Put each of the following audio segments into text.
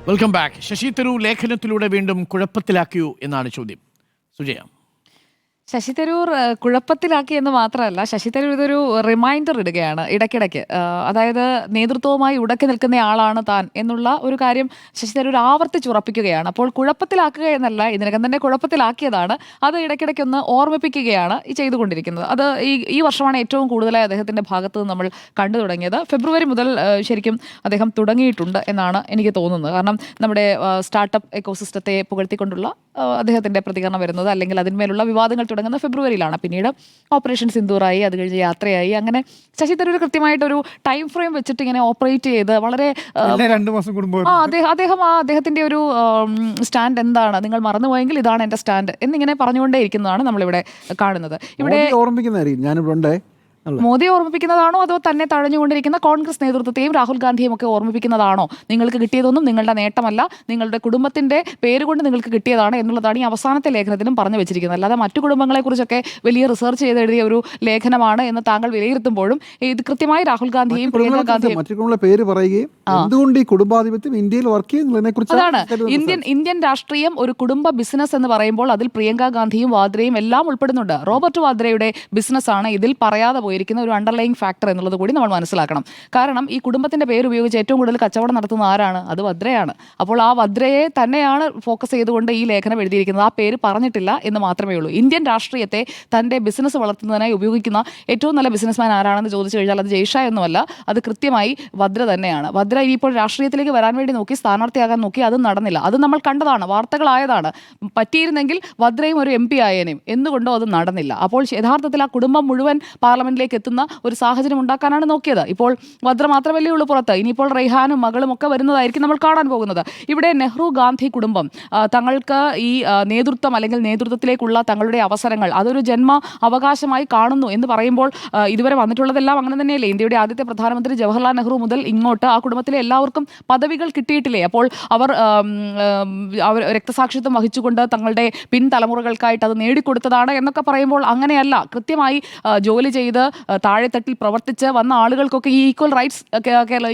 Welcome back. Shashi Tharoor ലേഖനത്തിലൂടെ വീണ്ടും കുഴപ്പത്തിലാക്കിയോ എന്നാണ് ചോദ്യം. സുജയ, ശശി തരൂർ കുഴപ്പത്തിലാക്കി എന്ന് മാത്രമല്ല, ശശി തരൂർ ഇതൊരു റിമൈൻഡർ ഇടുകയാണ് ഇടയ്ക്കിടയ്ക്ക്. അതായത് നേതൃത്വവുമായി ഉടക്കി നിൽക്കുന്ന ആളാണ് താൻ എന്നുള്ള ഒരു കാര്യം ശശി തരൂർ ആവർത്തിച്ചുറപ്പിക്കുകയാണ്. അപ്പോൾ കുഴപ്പത്തിലാക്കുക എന്നല്ല, ഇതിനകം തന്നെ കുഴപ്പത്തിലാക്കിയതാണ്. അത് ഇടയ്ക്കിടയ്ക്കൊന്ന് ഓർമ്മിപ്പിക്കുകയാണ് ചെയ്തുകൊണ്ടിരിക്കുന്നത്. അത് ഈ വർഷമാണ് ഏറ്റവും കൂടുതലായി അദ്ദേഹത്തിൻ്റെ ഭാഗത്ത് നിന്ന് നമ്മൾ കണ്ടു തുടങ്ങിയത്. ഫെബ്രുവരി മുതൽ ശരിക്കും അദ്ദേഹം തുടങ്ങിയിട്ടുണ്ട് എന്നാണ് എനിക്ക് തോന്നുന്നത്. കാരണം നമ്മുടെ സ്റ്റാർട്ടപ്പ് എക്കോസിസ്റ്റത്തെ പുകഴ്ത്തിക്കൊണ്ടുള്ള അദ്ദേഹത്തിൻ്റെ പ്രതികരണം വരുന്നത്, അല്ലെങ്കിൽ അതിന്മേലുള്ള വിവാദങ്ങൾ തുടങ്ങുന്ന ഫെബ്രുവരിയിലാണ്. പിന്നീട് ഓപ്പറേഷൻ സിന്ദൂറായി, അത് കഴിഞ്ഞ് യാത്രയായി. അങ്ങനെ ശശി തരൂർ കൃത്യമായിട്ടൊരു ടൈം ഫ്രെയിം വെച്ചിട്ട് ഇങ്ങനെ ഓപ്പറേറ്റ് ചെയ്ത് വളരെ 2 മാസം കൂടുമ്പോൾ അദ്ദേഹത്തിന്റെ ഒരു സ്റ്റാൻഡ് എന്താണ്, നിങ്ങൾ മറന്നുപോയെങ്കിൽ ഇതാണ് എൻ്റെ സ്റ്റാൻഡ് എന്നിങ്ങനെ പറഞ്ഞുകൊണ്ടേ ഇരിക്കുന്നതാണ് നമ്മളിവിടെ കാണുന്നത്. ഇവിടെ ഓർമ്മിക്കുന്നതായിരിക്കും ഞാനിവിടെ മോദിയെ ഓർമ്മിപ്പിക്കുന്നതാണോ അതോ തന്നെ തഴഞ്ഞുകൊണ്ടിരിക്കുന്ന കോൺഗ്രസ് നേതൃത്വത്തെയും രാഹുൽ ഗാന്ധിയും ഒക്കെ ഓർമ്മിപ്പിക്കുന്നതാണോ? നിങ്ങൾക്ക് കിട്ടിയതൊന്നും നിങ്ങളുടെ നേട്ടമല്ല, നിങ്ങളുടെ കുടുംബത്തിന്റെ പേരുകൊണ്ട് നിങ്ങൾക്ക് കിട്ടിയതാണ് എന്നുള്ളതാണ് ഈ അവസാനത്തെ ലേഖനത്തിലും പറഞ്ഞു വെച്ചിരിക്കുന്നത്. അല്ലാതെ മറ്റു കുടുംബങ്ങളെക്കുറിച്ചൊക്കെ വലിയ റിസർച്ച് ചെയ്ത് എഴുതിയ ഒരു ലേഖനമാണ് എന്ന് താങ്കൾ വിലയിരുത്തുമ്പോഴും ഇത് കൃത്യമായി രാഹുൽ ഗാന്ധിയും പ്രിയങ്ക ഗാന്ധിയും പേര് പറയുകയും എന്തുകൊണ്ട് ഈ കുടുംബാധിപത്യം ഇന്ത്യയിൽ വർക്ക് ചെയ്യുന്നതിനെ കുറിച്ച് അതാണ്. ഇന്ത്യൻ രാഷ്ട്രീയം ഒരു കുടുംബ ബിസിനസ് എന്ന് പറയുമ്പോൾ അതിൽ പ്രിയങ്ക ഗാന്ധിയും വാദ്രയും എല്ലാം ഉൾപ്പെടുന്നുണ്ട്. റോബർട്ട് വാദ്രയുടെ ബിസിനസ്സാണ് ഇതിൽ പറയാതെ പോയിരിക്കുന്ന ഒരു അണ്ടർലൈങ് ഫാക്ടർ എന്നുള്ളത് കൂടി നമ്മൾ മനസ്സിലാക്കണം. കാരണം ഈ കുടുംബത്തിന്റെ പേര് ഉപയോഗിച്ച് ഏറ്റവും കൂടുതൽ കച്ചവടം നടത്തുന്ന ആരാണ്? അത് വദ്രയാണ്. അപ്പോൾ ആ വദ്രയെ തന്നെയാണ് ഫോക്കസ് ചെയ്തുകൊണ്ട് ഈ ലേഖനം എഴുതിയിരിക്കുന്നത്. ആ പേര് പറഞ്ഞിട്ടില്ല എന്ന് മാത്രമേ ഉള്ളൂ. ഇന്ത്യൻ രാഷ്ട്രീയത്തെ തന്റെ ബിസിനസ് വളർത്തുന്നതിനായി ഉപയോഗിക്കുന്ന ഏറ്റവും നല്ല ബിസിനസ്മാൻ ആരാണെന്ന് ചോദിച്ചു കഴിഞ്ഞാൽ അത് ജയ്ഷാ ഒന്നുമല്ല, അത് കൃത്യമായി വദ്ര തന്നെയാണ്. വദ്ര ഇപ്പോൾ രാഷ്ട്രീയത്തിലേക്ക് വരാൻ വേണ്ടി നോക്കി, സ്ഥാനാർത്ഥിയാകാൻ നോക്കി, അതും നടന്നില്ല. അത് നമ്മൾ കണ്ടതാണ്, വാർത്തകളായതാണ്. പറ്റിയിരുന്നെങ്കിൽ വദ്രയും ഒരു MP ആയേനെയും. എന്തുകൊണ്ടോ അത് നടന്നില്ല. അപ്പോൾ യഥാർത്ഥത്തിൽ ആ കുടുംബം മുഴുവൻ പാർലമെന്റിലേക്ക് എത്തുന്ന ഒരു സാഹചര്യം ഉണ്ടാക്കാനാണ് നോക്കിയത്. ഇപ്പോൾ വദ്ര മാത്രമല്ലേ ഉള്ളൂ പുറത്ത്. ഇനിയിപ്പോൾ റെയ്ഹാനും മകളും ഒക്കെ വരുന്നതായിരിക്കും നമ്മൾ കാണാൻ പോകുന്നത്. ഇവിടെ നെഹ്റു ഗാന്ധി കുടുംബം തങ്ങൾക്ക് ഈ നേതൃത്വം അല്ലെങ്കിൽ നേതൃത്വത്തിലേക്കുള്ള തങ്ങളുടെ അവസരങ്ങൾ അതൊരു ജന്മ അവകാശമായി കാണുന്നു എന്ന് പറയുമ്പോൾ ഇതുവരെ വന്നിട്ടുള്ളതെല്ലാം അങ്ങനെ തന്നെയല്ലേ. ഇന്ത്യയുടെ ആദ്യത്തെ പ്രധാനമന്ത്രി ജവഹർലാൽ നെഹ്റു മുതൽ ഇങ്ങോട്ട് ആ കുടുംബത്തിലെ എല്ലാവർക്കും പദവികൾ കിട്ടിയിട്ടില്ലേ? അപ്പോൾ അവർ രക്തസാക്ഷിത്വം വഹിച്ചുകൊണ്ട് തങ്ങളുടെ പിൻതലമുറകൾക്കായിട്ട് അത് നേടിക്കൊടുത്തതാണ് എന്നൊക്കെ പറയുമ്പോൾ അങ്ങനെയല്ല. കൃത്യമായി ജോലി ചെയ്ത് താഴെത്തട്ടിൽ പ്രവർത്തിച്ച് വന്ന ആളുകൾക്കൊക്കെ ഈ ഈക്വൽ റൈറ്റ്സ്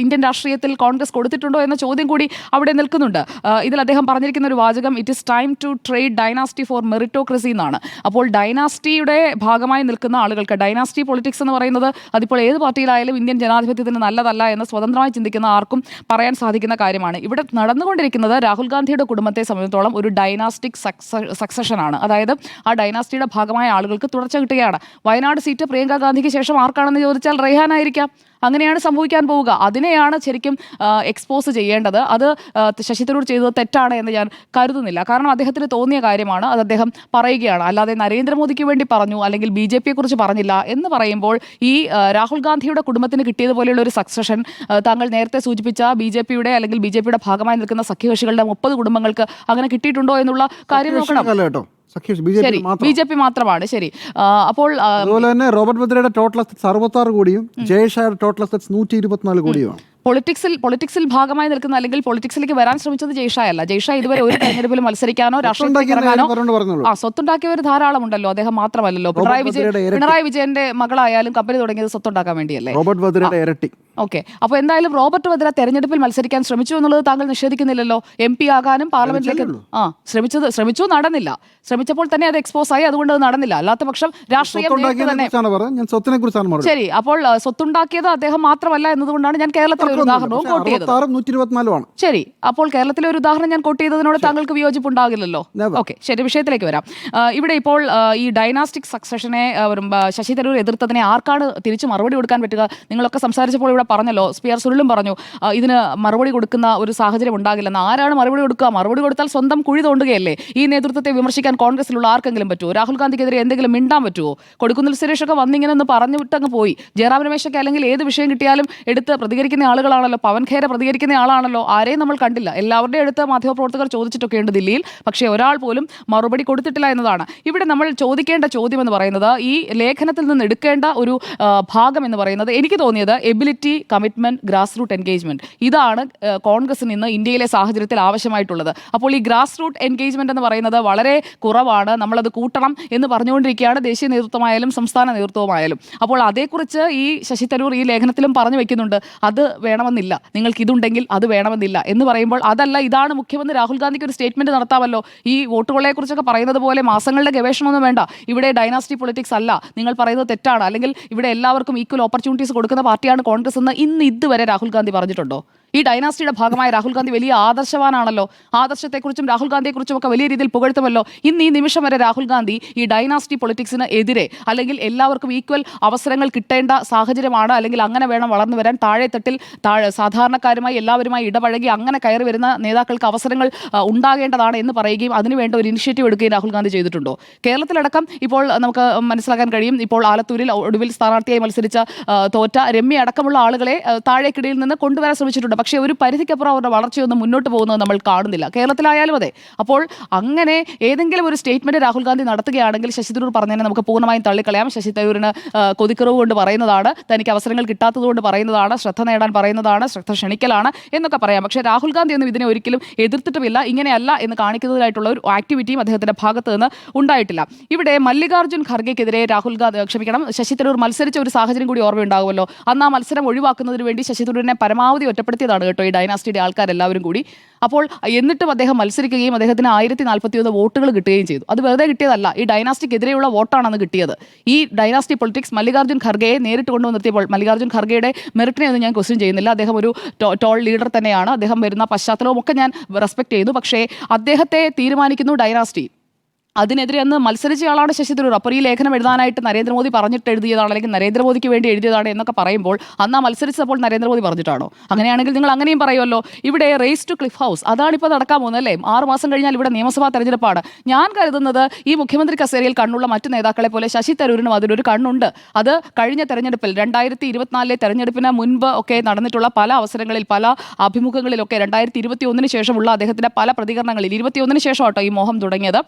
ഇന്ത്യൻ രാഷ്ട്രീയത്തിൽ കോൺഗ്രസ് കൊടുത്തിട്ടുണ്ടോ എന്ന ചോദ്യം കൂടി അവിടെ നിൽക്കുന്നുണ്ട്. ഇതിൽ അദ്ദേഹം പറഞ്ഞിരിക്കുന്ന ഒരു വാചകം, it is time to trade dynasty for meritocracy എന്നാണ്. അപ്പോൾ ഡൈനാസ്റ്റിയുടെ ഭാഗമായി നിൽക്കുന്ന ആളുകൾക്ക്, ഡൈനാസ്റ്റി പൊളിറ്റിക്സ് എന്ന് പറയുന്നത് അതിപ്പോൾ ഏത് പാർട്ടിയിലായാലും ഇന്ത്യൻ ജനാധിപത്യത്തിന് നല്ലതല്ല എന്ന് സ്വതന്ത്രമായി ചിന്തിക്കുന്ന ആർക്കും പറയാൻ സാധിക്കുന്ന കാര്യമാണ്. ഇവിടെ നടന്നുകൊണ്ടിരിക്കുന്നത് രാഹുൽ ഗാന്ധിയുടെ കുടുംബത്തെ സംബന്ധിച്ചിടത്തോളം ഒരു ഡൈനാസ്റ്റിക് സക്സഷനാണ്. അതായത് ആ ഡൈനാസ്റ്റിയുടെ ഭാഗമായ ആളുകൾക്ക് തുടർച്ച കിട്ടുകയാണ്. വയനാട് സീറ്റ് പ്രിയങ്ക ഗാന്ധിക്ക് ശേഷം ആർക്കാണെന്ന് ചോദിച്ചാൽ റെയ്ഹാനായിരിക്കാം. അങ്ങനെയാണ് സംഭവിക്കാൻ പോവുക. അതിനെയാണ് ശരിക്കും എക്സ്പോസ് ചെയ്യേണ്ടത്. അത് ശശി തരൂർ ചെയ്തത് തെറ്റാണ് എന്ന് ഞാൻ കരുതുന്നില്ല. കാരണം അദ്ദേഹത്തിന് തോന്നിയ കാര്യമാണ്, അത് അദ്ദേഹം പറയുകയാണ്. അല്ലാതെ നരേന്ദ്രമോദിക്ക് വേണ്ടി പറഞ്ഞു അല്ലെങ്കിൽ BJPയെ കുറിച്ച് പറഞ്ഞില്ല എന്ന് പറയുമ്പോൾ ഈ രാഹുൽ ഗാന്ധിയുടെ കുടുംബത്തിന് കിട്ടിയതുപോലെയുള്ള ഒരു സക്സഷൻ താങ്കൾ നേരത്തെ സൂചിപ്പിച്ച BJPയുടെ അല്ലെങ്കിൽ BJPയുടെ ഭാഗമായി നിൽക്കുന്ന സഖ്യകക്ഷികളുടെ 30 കുടുംബങ്ങൾക്ക് അങ്ങനെ കിട്ടിയിട്ടുണ്ടോ എന്നുള്ള കാര്യം നോക്കണം. BJP മാത്രമാണ്. ശരി. അപ്പോൾ അതുപോലെ തന്നെ റോബർട്ട് വദ്രയുടെ ടോട്ടൽ 66 കോടിയും ജയഷായുടെ ടോട്ടൽ 124 കോടിയുമാണ്. പൊളിറ്റിക്സിൽ ഭാഗമായി നിൽക്കുന്ന അല്ലെങ്കിൽ പൊളിറ്റിക്സിലേക്ക് വരാൻ ശ്രമിച്ചത് ജയ്ഷാ അല്ല. ജയ്ഷാ ഇതുവരെ ഒരു തെരഞ്ഞെടുപ്പിലും മത്സരിക്കാനോ രാഷ്ട്രീയത്തിലേക്ക് ഇറങ്ങാനോ സ്വത്തുണ്ടാക്കിയവർ ധാരാളമുണ്ടല്ലോ. അദ്ദേഹം മാത്രമല്ലല്ലോ. പിണറായി വിജയന്റെ മകളായാലും കമ്പനി തുടങ്ങിയത് സ്വത്തുണ്ടാക്കാൻ വേണ്ടിയല്ലേ. റോബർട്ട് വദ്രയുടെ ഇരട്ടി. ഓക്കെ. അപ്പോൾ എന്തായാലും റോബർട്ട് വദ്ര തെരഞ്ഞെടുപ്പിൽ മത്സരിക്കാൻ ശ്രമിച്ചു എന്നുള്ളത് താങ്കൾ നിഷേധിക്കുന്നില്ലല്ലോ. MP ആകാനും പാർലമെന്റിലേക്ക് ശ്രമിച്ചു, നടന്നില്ല. ശ്രമിച്ചപ്പോൾ തന്നെ അത് എക്സ്പോസ് ആയി, അതുകൊണ്ട് അത് നടന്നില്ല. അല്ലാത്ത പക്ഷം രാഷ്ട്രീയം തന്നെ. ശരി. അപ്പോൾ സ്വത്തുണ്ടാക്കിയത് അദ്ദേഹം മാത്രമല്ല എന്നതുകൊണ്ടാണ് ഞാൻ കേരളത്തിൽ ഉദാഹരണവും കോട്ട് ചെയ്തത്. ശരി. അപ്പോൾ കേരളത്തിലെ ഒരു ഉദാഹരണം ഞാൻ കോട്ട് ചെയ്തതിനോട് താങ്കൾക്ക് വിയോജിപ്പുണ്ടാകില്ലല്ലോ. ഓക്കെ, ശരി. വിഷയത്തിലേക്ക് വരാം. ഇവിടെ ഇപ്പോൾ ഈ ഡൈനാസ്റ്റിക് സക്സഷനെ ശശി തരൂർ എതിർത്തതിനെ ആർക്കാണ് തിരിച്ചു മറുപടി കൊടുക്കാൻ പറ്റുക? നിങ്ങളൊക്കെ സംസാരിച്ചപ്പോൾ ഇവിടെ പറഞ്ഞല്ലോ, സ്പിയർ സുനിലും പറഞ്ഞു ഇതിന് മറുപടി കൊടുക്കുന്ന ഒരു സാഹചര്യം ഉണ്ടാകില്ലെന്ന്. ആരാണ് മറുപടി കൊടുക്കുക? മറുപടി കൊടുത്താൽ സ്വന്തം കുഴി തോണ്ടുകയല്ലേ. ഈ നേതൃത്വത്തെ വിമർശിക്കാൻ കോൺഗ്രസിലുള്ള ആർക്കെങ്കിലും പറ്റുമോ? രാഹുൽ ഗാന്ധിക്കെതിരെ എന്തെങ്കിലും മിണ്ടാൻ പറ്റുമോ? കൊടുക്കുന്നിൽ സുരേഷൊക്കെ വന്നിങ്ങനെ ഒന്ന് പറഞ്ഞു വിട്ടങ്ങ് പോയി. ജയറാം രമേശൊക്കെ അല്ലെങ്കിൽ ഏത് വിഷയം കിട്ടിയാലും എടുത്ത് പ്രതികരിക്കുന്ന ആളുകളാണല്ലോ. പവൻ ഖേര പ്രതികരിക്കുന്ന ആളാണല്ലോ. ആരെയും നമ്മൾ കണ്ടില്ല. എല്ലാവരുടെയും അടുത്ത് മാധ്യമപ്രവർത്തകർ ചോദിച്ചിട്ടൊക്കെയുണ്ട് ദില്ലിയിൽ. പക്ഷേ ഒരാൾ പോലും മറുപടി കൊടുത്തിട്ടില്ല എന്നതാണ് ഇവിടെ നമ്മൾ ചോദിക്കേണ്ട ചോദ്യം എന്ന് പറയുന്നത്. ഈ ലേഖനത്തിൽ നിന്ന് എടുക്കേണ്ട ഒരു ഭാഗം എന്ന് പറയുന്നത് എനിക്ക് തോന്നിയത് ability, commitment, grass root engagement. ഇതാണ് കോൺഗ്രസിന് ഇന്ന് ഇന്ത്യയിലെ സാഹചര്യത്തിൽ ആവശ്യമായിട്ടുള്ളത്. അപ്പോൾ ഈ ഗ്രാസ് റൂട്ട് എൻഗേജ്മെന്റ് എന്ന് പറയുന്നത് വളരെ കുറവാണ്. നമ്മളത് കൂട്ടണം എന്ന് പറഞ്ഞുകൊണ്ടിരിക്കുകയാണ് ദേശീയ നേതൃത്വമായാലും സംസ്ഥാന നേതൃത്വമായാലും. അപ്പോൾ അതേക്കുറിച്ച് ഈ ശശി തരൂർ ഈ ലേഖനത്തിലും പറഞ്ഞു വെക്കുന്നുണ്ട്. അത് വേണമെന്നില്ല, നിങ്ങൾക്ക് ഇതുണ്ടെങ്കിൽ അത് വേണമെന്നില്ല എന്ന് പറയുമ്പോൾ അതല്ല ഇതാണ് മുഖ്യമെന്ന് രാഹുൽ ഗാന്ധിക്ക് ഒരു സ്റ്റേറ്റ്മെന്റ് നടത്താമല്ലോ. ഈ വോട്ടുകളെ കുറിച്ചൊക്കെ പറയുന്നത് പോലെ മാസങ്ങളുടെ ഗവേഷണമൊന്നും വേണ്ട. ഇവിടെ ഡൈനാസ്റ്റി പൊളിറ്റിക്സ് അല്ല, നിങ്ങൾ പറയുന്നത് തെറ്റാണ്, അല്ലെങ്കിൽ ഇവിടെ എല്ലാവർക്കും ഈക്വൽ ഓപ്പർച്യൂണിറ്റീസ് കൊടുക്കുന്ന പാർട്ടിയാണ് കോൺഗ്രസ് എന്ന് ഇതുവരെ രാഹുൽ ഗാന്ധി പറഞ്ഞിട്ടുണ്ടോ? ഈ ഡൈനാസ്റ്റിയുടെ ഭാഗമായ രാഹുൽ ഗാന്ധി വലിയ ആദർശവാനാണല്ലോ. ആദർശത്തെക്കുറിച്ചും രാഹുൽ ഗാന്ധിയെക്കുറിച്ചും ഒക്കെ വലിയ രീതിയിൽ പുകഴ്ത്തുമല്ലോ. ഈ നിമിഷം വരെ രാഹുൽ ഗാന്ധി ഈ ഡൈനാസ്റ്റി പൊളിറ്റിക്സിന് എതിരെ, അല്ലെങ്കിൽ എല്ലാവർക്കും ഈക്വൽ അവസരങ്ങൾ കിട്ടേണ്ട സാഹചര്യമാണ്, അല്ലെങ്കിൽ അങ്ങനെ വേണം വളർന്നു വരാൻ, താഴെത്തട്ടിൽ സാധാരണക്കാരുമായി എല്ലാവരുമായി ഇടപഴകി അങ്ങനെ കയറി വരുന്ന നേതാക്കൾക്ക് അവസരങ്ങൾ ഉണ്ടാകേണ്ടതാണ് എന്ന് പറയുകയും അതിനുവേണ്ട ഒരു ഇനിഷ്യേറ്റീവ് എടുക്കുകയും രാഹുൽ ഗാന്ധി ചെയ്തിട്ടുണ്ടോ? കേരളത്തിലടക്കം ഇപ്പോൾ നമുക്ക് മനസ്സിലാക്കാൻ കഴിയും, ഇപ്പോൾ ആലത്തൂരിൽ ഒടുവിൽ സ്ഥാനാർത്ഥിയായി മത്സരിച്ച തോറ്റ രമ്യ അടക്കമുള്ള ആളുകളെ താഴേക്കിടയിൽ നിന്ന് കൊണ്ടുവരാൻ ശ്രമിച്ചിട്ടുണ്ട്. പക്ഷേ ഒരു പരിധിക്കപ്പുറം അവരുടെ വളർച്ചയൊന്നും മുന്നോട്ട് പോകുന്നത് നമ്മൾ കാണുന്നില്ല, കേരളത്തിലായാലും അതെ. അപ്പോൾ അങ്ങനെ ഏതെങ്കിലും ഒരു സ്റ്റേറ്റ്മെന്റ് രാഹുൽ ഗാന്ധി നടത്തുകയാണെങ്കിൽ ശശി തരൂർ പറഞ്ഞതിനെ നമുക്ക് പൂർണ്ണമായും തള്ളിക്കളയാം. ശശി തരൂരിന് കൊതിക്കുറവ് കൊണ്ട് പറയുന്നതാണ്, തനിക്ക് അവസരങ്ങൾ കിട്ടാത്തത് കൊണ്ട് പറയുന്നതാണ്, ശ്രദ്ധ നേടാൻ പറയുന്നതാണ്, ശ്രദ്ധ ക്ഷണിക്കലാണ് എന്നൊക്കെ പറയാം. പക്ഷേ രാഹുൽ ഗാന്ധി ഒന്നും ഇതിനെ ഒരിക്കലും എതിർത്തിട്ടുമില്ല, ഇങ്ങനെയല്ല എന്ന് കാണിക്കുന്നതിനായിട്ടുള്ള ഒരു ആക്ടിവിറ്റിയും അദ്ദേഹത്തിന്റെ ഭാഗത്ത് നിന്ന് ഉണ്ടായിട്ടില്ല. ഇവിടെ മല്ലികാർജ്ജുൻ ഖർഗെക്കെതിരെ ശശി തരൂർ മത്സരിച്ച ഒരു സാഹചര്യം കൂടി ഓർമ്മയുണ്ടാകുമല്ലോ. അന്ന് ആ മത്സരം ഒഴിവാക്കുന്നതിന് വേണ്ടി ശശി തരൂരിനെ പരമാവധി ഒറ്റപ്പെടുത്തിയതാണ് കേട്ടോ ഈ ഡൈനാസ്റ്റിയുടെ ആൾക്കാരെല്ലാവരും കൂടി. അപ്പോൾ എന്നിട്ടും അദ്ദേഹം മത്സരിക്കുകയും അദ്ദേഹത്തിന് 1041 വോട്ടുകൾ കിട്ടുകയും ചെയ്തു. അത് വെറുതെ കിട്ടിയതല്ല, ഈ ഡൈനാസ്റ്റിക്കെതിരെയുള്ള വോട്ടാണ് അന്ന് കിട്ടിയത്. ഈ ഡൈനാസ്റ്റി പൊളിറ്റിക്സ് മല്ലികാർജ്ജുൻ ഖർഗെയെ നേരിട്ട് കൊണ്ടുവന്ന് നിർത്തിയപ്പോൾ മല്ലികാർജ്ജുൻ ഖർഗെയുടെ മെറിറ്റിനെ ഒന്നും ഞാൻ ക്വസ്റ്റ്യൻ ചെയ്യുന്നില്ല. അദ്ദേഹം ഒരു ടോൾ ലീഡർ തന്നെയാണ്, അദ്ദേഹം വരുന്ന പശ്ചാത്തലവും ഒക്കെ ഞാൻ റെസ്പെക്ട് ചെയ്യുന്നു. പക്ഷേ അദ്ദേഹത്തെ തീരുമാനിക്കുന്നു ഡൈനാസ്റ്റി. അതിനെതിരെ അന്ന് മത്സരിച്ചയാളാണ് ശശി തരൂർ. അപ്പോൾ ഈ ലേഖനം എഴുതാനായിട്ട് നരേന്ദ്രമോദി പറഞ്ഞിട്ട് എഴുതിയതാണ്, അല്ലെങ്കിൽ നരേന്ദ്രമോദിക്ക് വേണ്ടി എഴുതിയതാണ് എന്നൊക്കെ പറയുമ്പോൾ അന്ന് ആ മത്സരിച്ചപ്പോൾ നരേന്ദ്രമോദി പറഞ്ഞിട്ടാണോ? അങ്ങനെയാണെങ്കിൽ നിങ്ങൾ അങ്ങനെയും പറയുമല്ലോ. ഇവിടെ റേസ് ടു ക്ലിഫ് ഹൗസ് അതാണിപ്പോൾ നടക്കാൻ പോകുന്നത് അല്ലേ? 6 മാസം കഴിഞ്ഞാൽ ഇവിടെ നിയമസഭാ തെരഞ്ഞെടുപ്പാണ്. ഞാൻ കരുതുന്നത് ഈ മുഖ്യമന്ത്രി കസേരയിൽ കണ്ണുള്ള മറ്റു നേതാക്കളെ പോലെ ശശി തരൂരിനും അതിലൊരു കണ്ണുണ്ട്. അത് കഴിഞ്ഞ തെരഞ്ഞെടുപ്പിൽ 2024 തെരഞ്ഞെടുപ്പിന് മുൻപ് ഒക്കെ നടന്നിട്ടുള്ള പല അവസരങ്ങളിൽ, പല അഭിമുഖങ്ങളിലൊക്കെ 2021 ശേഷമുള്ള അദ്ദേഹത്തിന്റെ പല പ്രതികരണങ്ങളിൽ, 21 ശേഷം ആട്ടോ ഈ മോഹം തുടങ്ങിയത്.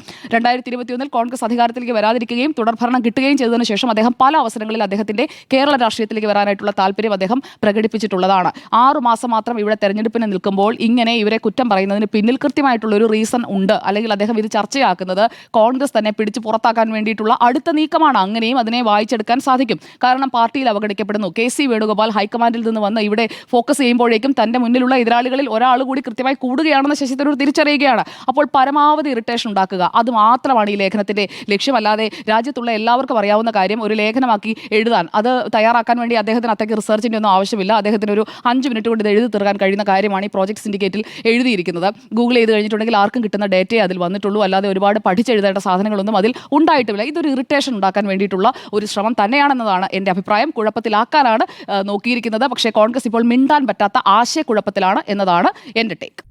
2021 കോൺഗ്രസ് അധികാരത്തിലേക്ക് വരാതിരിക്കുകയും തുടർഭരണം കിട്ടുകയും ചെയ്തതിനു ശേഷം അദ്ദേഹം പല അവസരങ്ങളിൽ അദ്ദേഹത്തിന്റെ കേരള രാഷ്ട്രീയത്തിലേക്ക് വരാനായിട്ടുള്ള താല്പര്യം അദ്ദേഹം പ്രകടിപ്പിച്ചിട്ടുള്ളതാണ്. 6 മാസം മാത്രം ഇവിടെ തെരഞ്ഞെടുപ്പിന് നിൽക്കുമ്പോൾ ഇങ്ങനെ ഇവരെ കുറ്റം പറയുന്നതിന് പിന്നിൽ കൃത്യമായിട്ടുള്ള ഒരു റീസൺ ഉണ്ട്, അല്ലെങ്കിൽ അദ്ദേഹം ഇത് ചർച്ചയാക്കുന്നത് കോൺഗ്രസ് തന്നെ പിടിച്ചു പുറത്താക്കാൻ വേണ്ടിയിട്ടുള്ള അടുത്ത നീക്കമാണ്. അങ്ങനെയും അതിനെ വായിച്ചെടുക്കാൻ സാധിക്കും. കാരണം പാർട്ടിയിൽ അവഗണിക്കപ്പെടുന്നു. KC വേണുഗോപാൽ ഹൈക്കമാൻഡിൽ നിന്ന് വന്ന് ഇവിടെ ഫോക്കസ് ചെയ്യുമ്പോഴേക്കും തന്റെ മുന്നിലുള്ള എതിരാളികളിൽ ഒരാൾ കൂടി കൃത്യമായി കൂടുകയാണെന്ന് ശശി തരൂർ തിരിച്ചറിയുകയാണ്. അപ്പോൾ പരമാവധി ഇറിറ്റേഷൻ ഉണ്ടാക്കുക, അത് മാത്രമാണ് ഈ ലേഖനത്തിന്റെ ലക്ഷ്യമല്ലാതെ രാജ്യത്തുള്ള എല്ലാവർക്കും അറിയാവുന്ന കാര്യം ഒരു ലേഖനമാക്കി എഴുതാൻ, അത് തയ്യാറാക്കാൻ വേണ്ടി അദ്ദേഹത്തിന് അത്രയ്ക്ക് റിസർച്ചിന്റെ ഒന്നും ആവശ്യമില്ല. അദ്ദേഹത്തിന് ഒരു 5 മിനിറ്റ് കൊണ്ട് ഇത് എഴുതി തീർക്കാൻ കഴിയുന്ന കാര്യമാണ് ഈ പ്രോജക്ട് സിൻഡിക്കേറ്റിൽ എഴുതിയിരിക്കുന്നത്. ഗൂഗിൾ ചെയ്ത് കഴിഞ്ഞിട്ടുണ്ടെങ്കിൽ ആർക്കും കിട്ടുന്ന ഡേറ്റയെ അതിൽ വന്നിട്ടുള്ളൂ, അല്ലാതെ ഒരുപാട് പഠിച്ചെഴുതേണ്ട സാധനങ്ങളൊന്നും അതിൽ ഉണ്ടായിട്ടുമില്ല. ഇതൊരു ഇറിറ്റേഷൻ ഉണ്ടാക്കാൻ വേണ്ടിയിട്ടുള്ള ഒരു ശ്രമം തന്നെയാണെന്നതാണ് എൻ്റെ അഭിപ്രായം. കുഴപ്പത്തിലാക്കാനാണ് നോക്കിയിരിക്കുന്നത്. പക്ഷേ കോൺഗ്രസ് ഇപ്പോൾ മിണ്ടാൻ പറ്റാത്ത ആശയക്കുഴപ്പത്തിലാണ് എന്നതാണ് എൻ്റെ ടേക്ക്.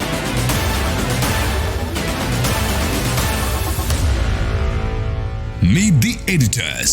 Meet the editors.